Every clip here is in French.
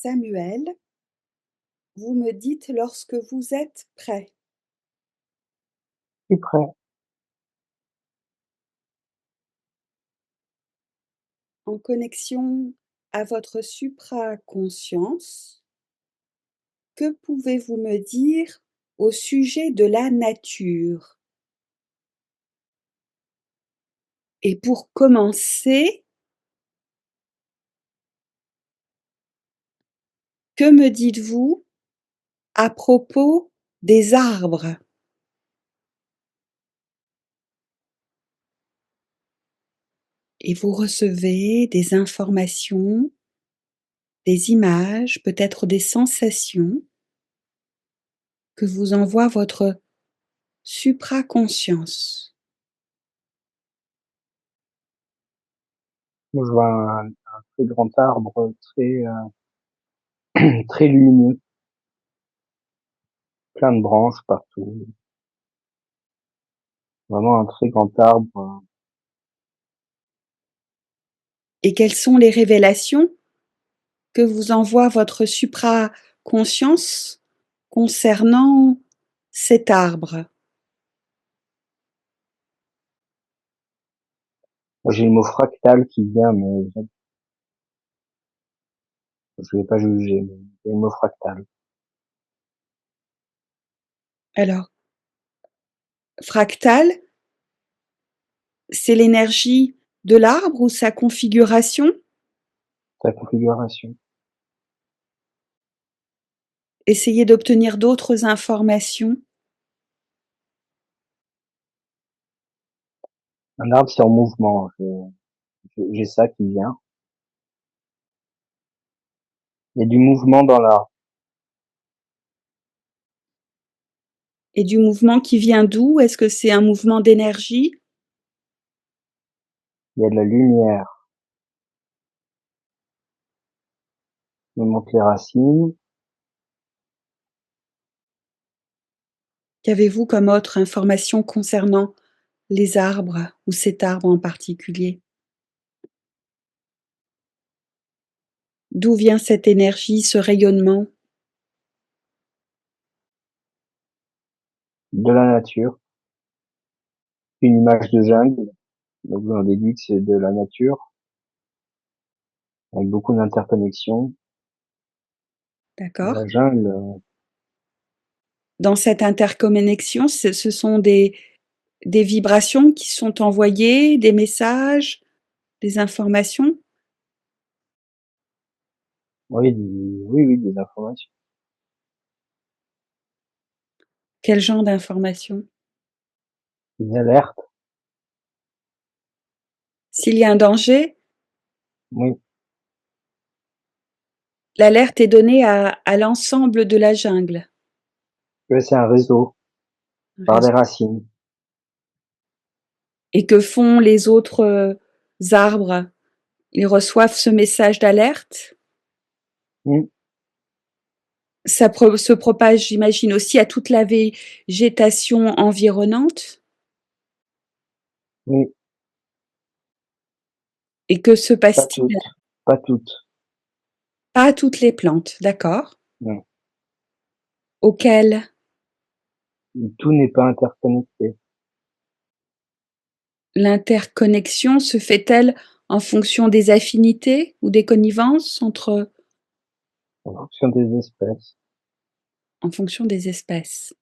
Samuel, vous me dites lorsque vous êtes prêt. Plus près. En connexion à votre supraconscience, que pouvez-vous me dire au sujet de la nature? Et pour commencer, que me dites-vous à propos des arbres? Et vous recevez des informations, des images, peut-être des sensations que vous envoie votre supraconscience. Je vois un très grand arbre, très, très lumineux, plein de branches partout. Vraiment un très grand arbre. Et quelles sont les révélations que vous envoie votre supraconscience concernant cet arbre? J'ai le mot fractal qui vient, mais je vais pas juger, mais j'ai le mot fractal. Alors, fractal, c'est l'énergie de l'arbre ou sa configuration? Sa configuration. Essayez d'obtenir d'autres informations. Un arbre, c'est en mouvement. J'ai ça qui vient. Il y a du mouvement dans l'arbre. Et du mouvement qui vient d'où? Est-ce que c'est un mouvement d'énergie? Il y a de la lumière. On monte les racines. Qu'avez-vous comme autre information concernant les arbres ou cet arbre en particulier? D'où vient cette énergie, ce rayonnement? De la nature. Une image de jungle. Donc on déduit que c'est de la nature. Avec beaucoup d'interconnexions. D'accord. La jungle, Dans cette interconnexion, ce sont des vibrations qui sont envoyées, des messages, des informations? oui, oui, des informations. Quel genre d'informations? Des alertes. S'il y a un danger, Oui. l'alerte est donnée à l'ensemble de la jungle. Ouais, c'est un réseau par des racines. Et que font les autres arbres? Ils reçoivent ce message d'alerte? Mmh. Ça se propage, j'imagine, aussi à toute la végétation environnante? Oui, Et que se pas passe-t-il? toutes, pas toutes. Pas à toutes les plantes, d'accord. Non. Auxquelles? Tout n'est pas interconnecté. L'interconnexion se fait-elle en fonction des affinités ou des connivences entre En fonction des espèces. en fonction des espèces?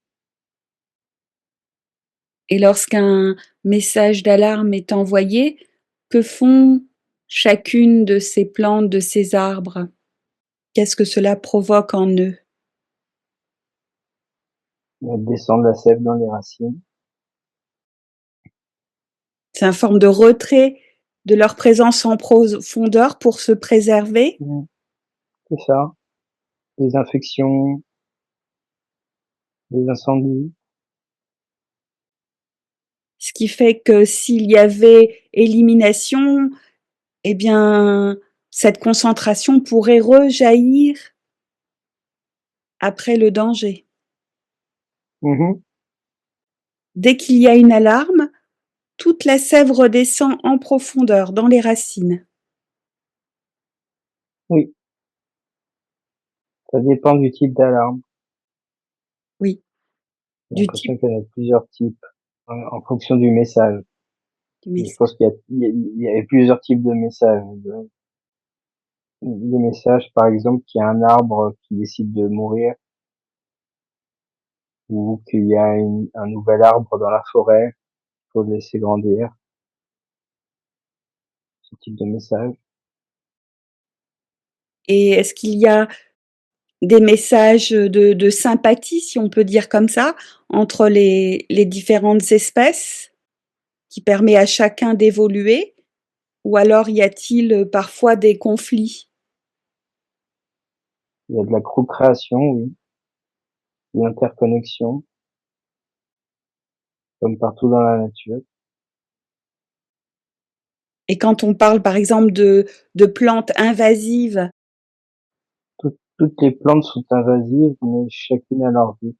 Et lorsqu'un message d'alarme est envoyé, que font chacune de ces plantes, de ces arbres? Qu'est-ce que cela provoque en eux? Elles descendent la sève dans les racines. C'est une forme de retrait de leur présence en profondeur pour se préserver? Mmh. C'est ça. Les infections, les incendies. Ce qui fait que s'il y avait élimination, eh bien, cette concentration pourrait rejaillir après le danger. Mmh. Dès qu'il y a une alarme, toute la sève redescend en profondeur dans les racines. Oui. Ça dépend du type d'alarme. Oui, J'ai du type l'impression qu'il y en a plusieurs types, en fonction du message. du Je message. pense qu'il y a plusieurs types de messages. Des messages, par exemple, qu'il y a un arbre qui décide de mourir, ou qu'il y a un nouvel arbre dans la forêt, il faut le laisser grandir, ce type de message. Et est-ce qu'il y a des messages de sympathie, si on peut dire comme ça, entre les différentes espèces, qui permet à chacun d'évoluer? Ou alors y a-t-il parfois des conflits? Il y a de la co-création, oui, de l'interconnexion, comme partout dans la nature. Et quand on parle par exemple de plantes invasives, Toutes les plantes sont invasives, mais chacune a leur vie.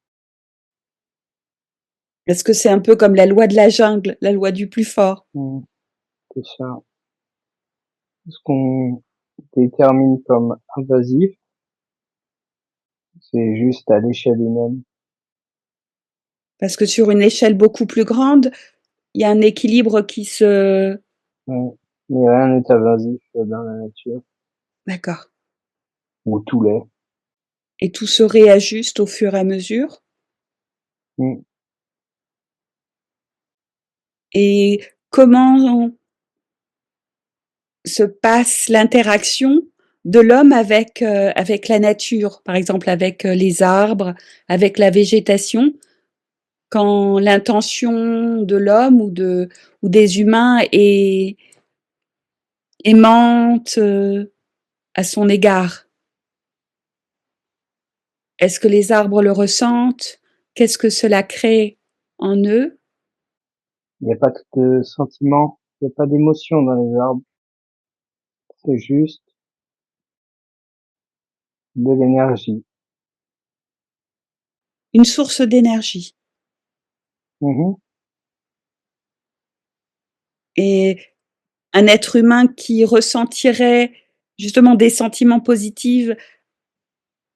est-ce que c'est un peu comme la loi de la jungle, la loi du plus fort? Mm, c'est ça. Ce qu'on détermine comme invasif, c'est juste à l'échelle humaine. Parce que sur une échelle beaucoup plus grande, il y a un équilibre qui se... Ouais. Mais rien n'est invasif dans la nature, D'accord. ou tout l'est. Et tout se réajuste au fur et à mesure. Mm. Et comment se passe l'interaction de l'homme avec la nature, par exemple avec les arbres, avec la végétation, quand l'intention de l'homme ou des humains est aimante à son égard. Est-ce que les arbres le ressentent? Qu'est-ce que cela crée en eux? Il n'y a pas de sentiment, il n'y a pas d'émotion dans les arbres. C'est juste de l'énergie. Une source d'énergie. Mhm. Et un être humain qui ressentirait justement des sentiments positifs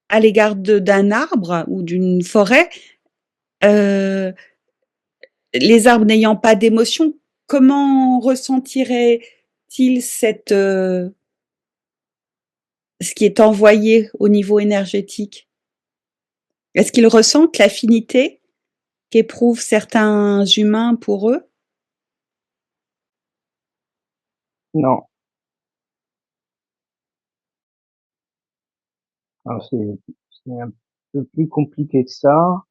à l'égard d'un arbre ou d'une forêt, euh, les arbres n'ayant pas d'émotion, comment ressentirait-il ce qui est envoyé au niveau énergétique? Est-ce qu'ils ressentent l'affinité qu'éprouvent certains humains pour eux? Non. Alors c'est un peu plus compliqué que ça.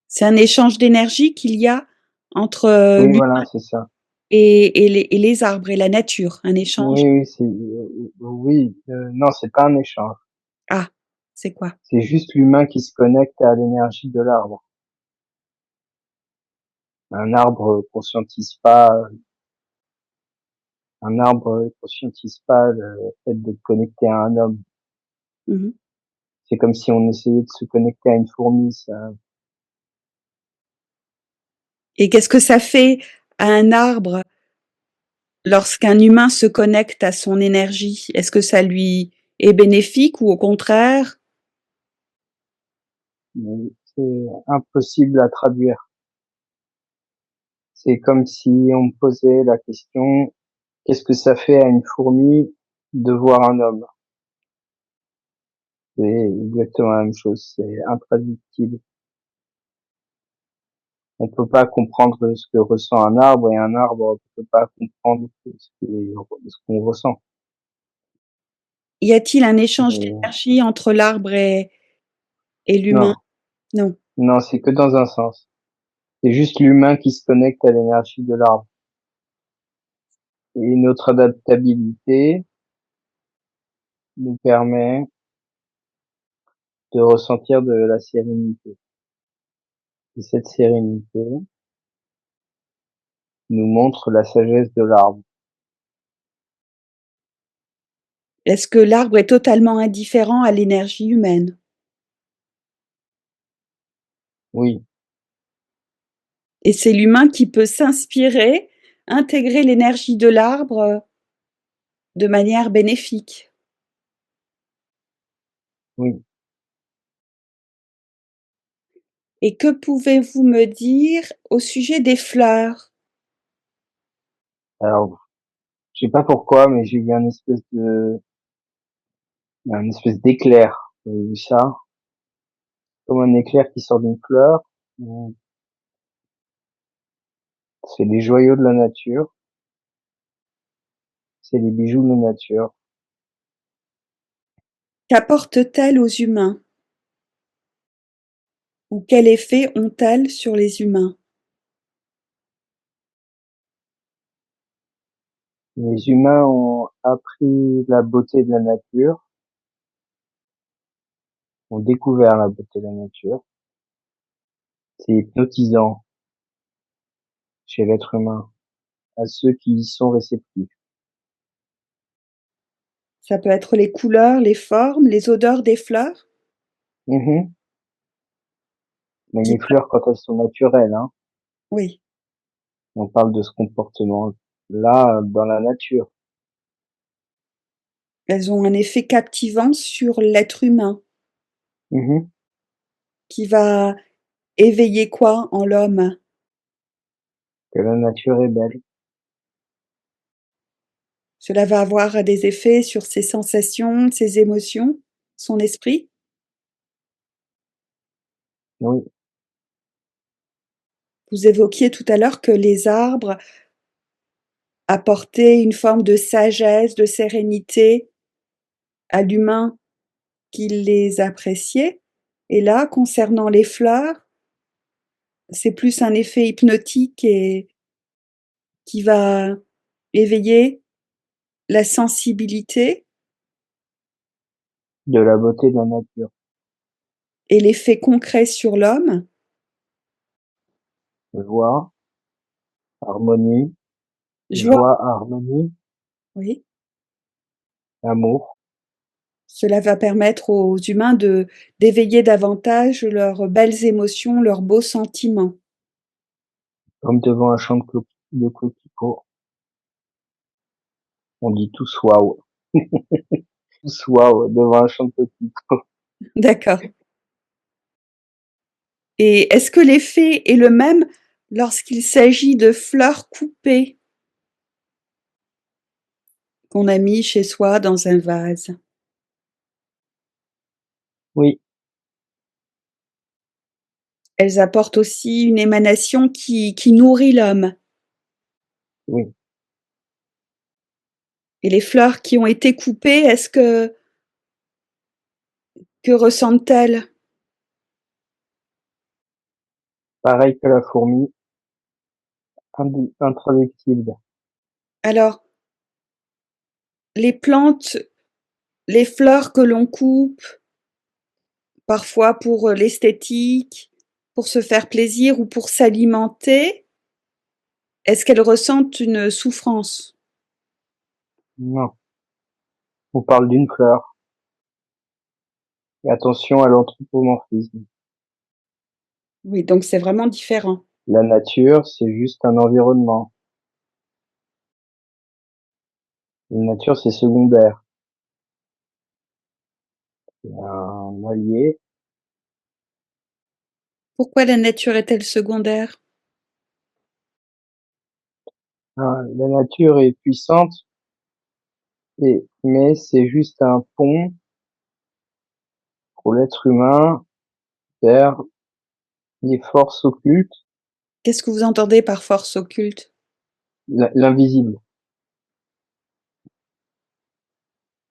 C'est un échange d'énergie qu'il y a entre Oui, l'humain voilà, c'est ça. et les arbres et la nature, un échange. Oui, oui, oui, non, c'est pas un échange. Ah, c'est quoi? C'est juste l'humain qui se connecte à l'énergie de l'arbre. Un arbre conscientise pas, le fait d'être connecté à un homme. Mhm. C'est comme si on essayait de se connecter à une fourmi, ça. Et qu'est-ce que ça fait à un arbre lorsqu'un humain se connecte à son énergie? Est-ce que ça lui est bénéfique ou au contraire? C'est impossible à traduire. C'est comme si on me posait la question, qu'est-ce que ça fait à une fourmi de voir un homme? C'est exactement la même chose. C'est intraductible. On peut pas comprendre ce que ressent un arbre et un arbre ne peut pas comprendre ce qu'on ressent. Y a-t-il un échange Et d'énergie entre l'arbre et l'humain? non, Non. non, c'est que dans un sens. C'est juste l'humain qui se connecte à l'énergie de l'arbre. Et notre adaptabilité nous permet de ressentir de la sérénité. Et cette sérénité nous montre la sagesse de l'arbre. Est-ce que l'arbre est totalement indifférent à l'énergie humaine? Oui, Et c'est l'humain qui peut s'inspirer, intégrer l'énergie de l'arbre de manière bénéfique. oui. Et que pouvez-vous me dire au sujet des fleurs? Alors, je sais pas pourquoi, mais j'ai eu un espèce d'éclair. Vous avez vu ça? Comme un éclair qui sort d'une fleur. Mm. C'est les joyaux de la nature. C'est les bijoux de la nature. Qu'apportent-elles aux humains? Ou quel effet ont-elles sur les humains? Les humains ont appris la beauté de la nature, ont découvert la beauté de la nature. C'est hypnotisant chez l'être humain, à ceux qui y sont réceptifs. Ça peut être les couleurs, les formes, les odeurs des fleurs Mhm. Mais qui les fleurs, quand elles sont naturelles, hein, oui, on parle de ce comportement-là dans la nature. elles ont un effet captivant sur l'être humain Mhm. qui va éveiller quoi en l'homme? Que la nature est belle. Cela va avoir des effets sur ses sensations, ses émotions, son esprit? Oui, Vous évoquiez tout à l'heure que les arbres apportaient une forme de sagesse, de sérénité à l'humain qui les appréciait. Et là, concernant les fleurs, c'est plus un effet hypnotique et qui va éveiller la sensibilité de la beauté de la nature. et l'effet concret sur l'homme. Joie, harmonie, Joie, harmonie, oui. amour, Cela va permettre aux humains de d'éveiller davantage leurs belles émotions, leurs beaux sentiments. comme devant un champ de coquelicots. On dit tous waouh. Tous waouh devant un champ de coquelicots. D'accord. Et est-ce que l'effet est le même lorsqu'il s'agit de fleurs coupées qu'on a mis chez soi dans un vase? Oui, Elles apportent aussi une émanation qui nourrit l'homme. oui. Et les fleurs qui ont été coupées, est-ce que ressentent-elles? Pareil que la fourmi, intraductible. Alors, les plantes, les fleurs que l'on coupe, parfois pour l'esthétique, pour se faire plaisir ou pour s'alimenter, est-ce qu'elles ressentent une souffrance? Non, on parle d'une fleur. Et attention à l'anthropomorphisme. Oui, donc c'est vraiment différent. La nature, c'est juste un environnement. La nature, c'est secondaire. C'est un allié. Pourquoi la nature est-elle secondaire? La nature est puissante, mais c'est juste un pont pour l'être humain vers les forces occultes, Qu'est-ce que vous entendez par force occulte? l'invisible,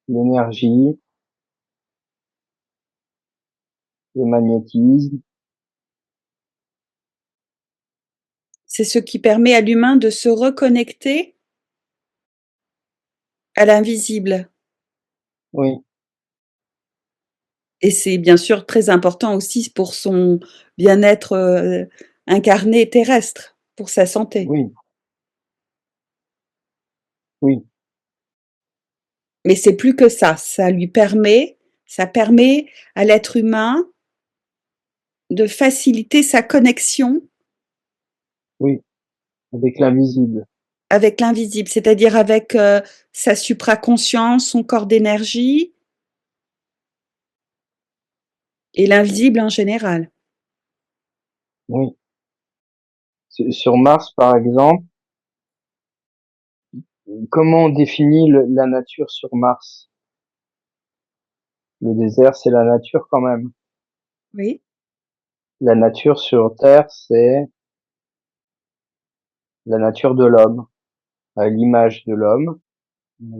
l'énergie, le magnétisme. C'est ce qui permet à l'humain de se reconnecter à l'invisible. Oui, Et c'est bien sûr très important aussi pour son bien-être incarné terrestre, pour sa santé. oui, oui, Mais c'est plus que ça permet à l'être humain de faciliter sa connexion oui, avec l'invisible. avec l'invisible, c'est-à-dire avec sa supraconscience, son corps d'énergie, Et l'invisible en général. Oui. Sur Mars, par exemple, comment on définit la nature sur Mars? Le désert, c'est la nature quand même. Oui. La nature sur Terre, c'est la nature de l'homme, à l'image de l'homme.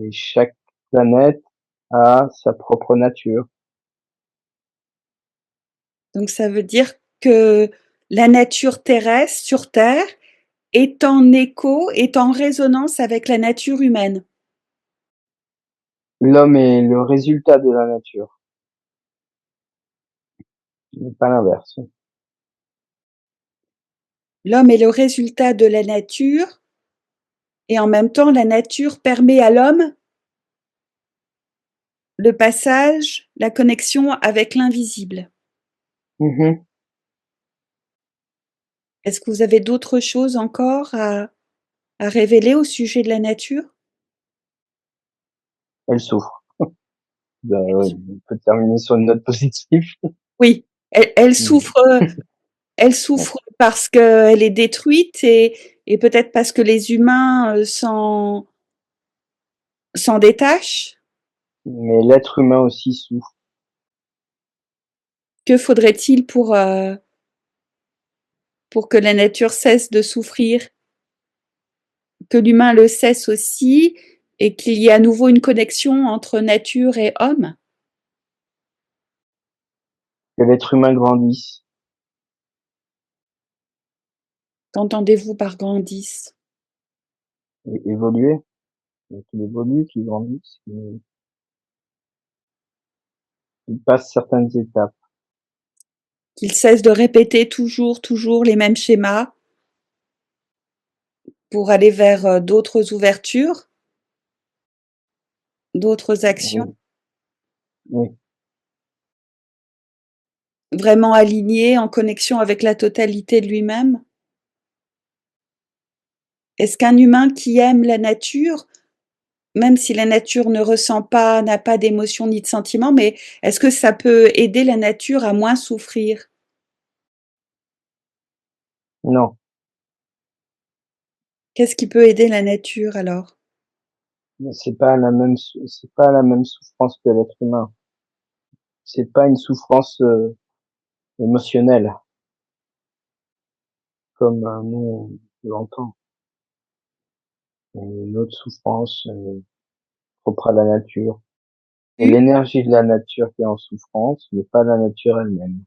Et chaque planète a sa propre nature. Donc ça veut dire que la nature terrestre sur Terre est en écho, est en résonance avec la nature humaine. L'homme est le résultat de la nature, mais pas l'inverse. L'homme est le résultat de la nature et en même temps la nature permet à l'homme le passage, la connexion avec l'invisible. Mhm. Est-ce que vous avez d'autres choses encore à révéler au sujet de la nature? Elle souffre. Ben, ouais, on peut terminer sur une note positive. Oui, Mhm. elle Ouais. souffre parce qu'elle est détruite et peut-être parce que les humains s'en détachent. Mais l'être humain aussi souffre. Que faudrait-il pour que la nature cesse de souffrir, que l'humain le cesse aussi et qu'il y ait à nouveau une connexion entre nature et homme? Que l'être humain grandisse. Qu'entendez-vous par grandisse? Évoluer. Qu'il évolue, qu'il grandisse, qu'il passe certaines étapes. Qu'il cesse de répéter toujours, toujours les mêmes schémas pour aller vers d'autres ouvertures, d'autres actions, Oui, oui. vraiment aligné, en connexion avec la totalité de lui-même? Est-ce qu'un humain qui aime la nature, même si la nature ne ressent pas, n'a pas d'émotion ni de sentiment, mais est-ce que ça peut aider la nature à moins souffrir? Non, Qu'est-ce qui peut aider la nature alors? c'est pas la même souffrance que l'être humain. C'est pas une souffrance émotionnelle comme nous on l'entend. C'est une autre souffrance propre à la nature. Et l'énergie de la nature qui est en souffrance, mais pas la nature elle-même.